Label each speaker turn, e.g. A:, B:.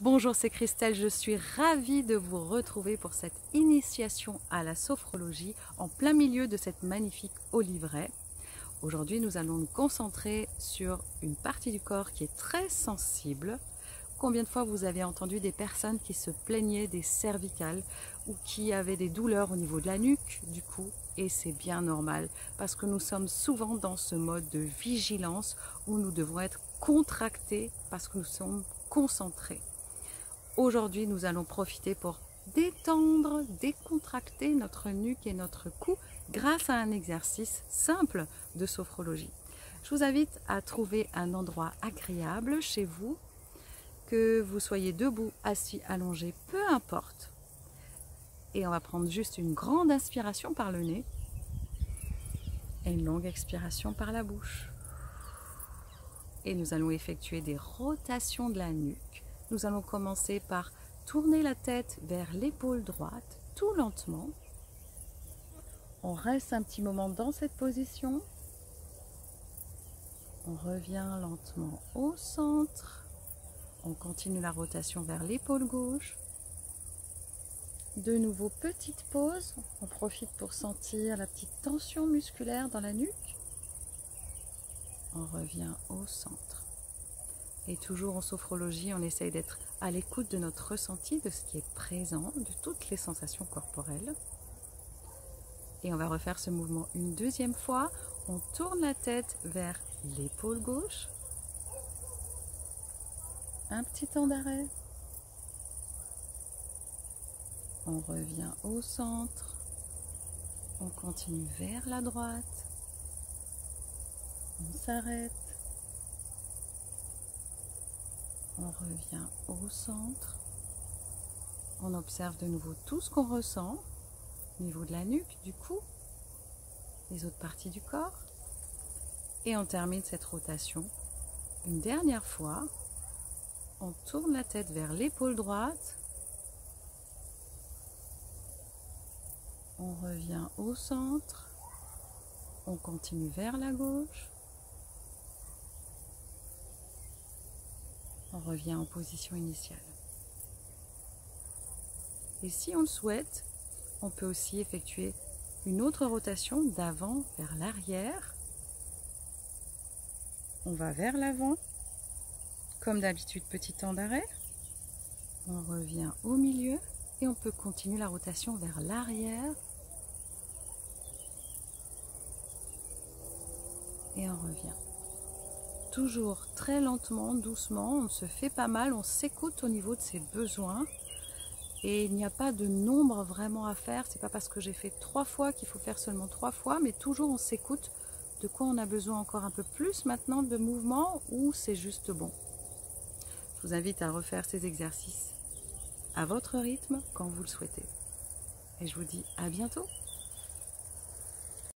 A: Bonjour, c'est Christelle, je suis ravie de vous retrouver pour cette initiation à la sophrologie en plein milieu de cette magnifique oliveraie. Aujourd'hui, nous allons nous concentrer sur une partie du corps qui est très sensible. Combien de fois vous avez entendu des personnes qui se plaignaient des cervicales ou qui avaient des douleurs au niveau de la nuque, du cou, et c'est bien normal parce que nous sommes souvent dans ce mode de vigilance où nous devons être contractés parce que nous sommes concentrés. Aujourd'hui, nous allons profiter pour détendre, décontracter notre nuque et notre cou grâce à un exercice simple de sophrologie. Je vous invite à trouver un endroit agréable chez vous, que vous soyez debout, assis, allongé, peu importe. Et on va prendre juste une grande inspiration par le nez et une longue expiration par la bouche. Et nous allons effectuer des rotations de la nuque. Nous allons commencer par tourner la tête vers l'épaule droite, tout lentement. On reste un petit moment dans cette position. On revient lentement au centre. On continue la rotation vers l'épaule gauche. De nouveau, petite pause. On profite pour sentir la petite tension musculaire dans la nuque. On revient au centre. Et toujours en sophrologie, on essaye d'être à l'écoute de notre ressenti, de ce qui est présent, de toutes les sensations corporelles. Et on va refaire ce mouvement une deuxième fois. On tourne la tête vers l'épaule gauche. Un petit temps d'arrêt. On revient au centre. On continue vers la droite. On s'arrête. On revient au centre. On observe de nouveau tout ce qu'on ressent au niveau de la nuque, du cou, les autres parties du corps. Et on termine cette rotation une dernière fois. On tourne la tête vers l'épaule droite. On revient au centre. On continue vers la gauche. On revient en position initiale. Et si on le souhaite, on peut aussi effectuer une autre rotation d'avant vers l'arrière. On va vers l'avant. Comme d'habitude, petit temps d'arrêt. On revient au milieu et on peut continuer la rotation vers l'arrière. Et on revient. Toujours très lentement, doucement, on se fait pas mal, on s'écoute au niveau de ses besoins. Et il n'y a pas de nombre vraiment à faire. C'est pas parce que j'ai fait 3 fois qu'il faut faire seulement 3 fois, mais toujours on s'écoute de quoi on a besoin encore un peu plus maintenant de mouvement ou c'est juste bon. Je vous invite à refaire ces exercices à votre rythme quand vous le souhaitez. Et je vous dis à bientôt.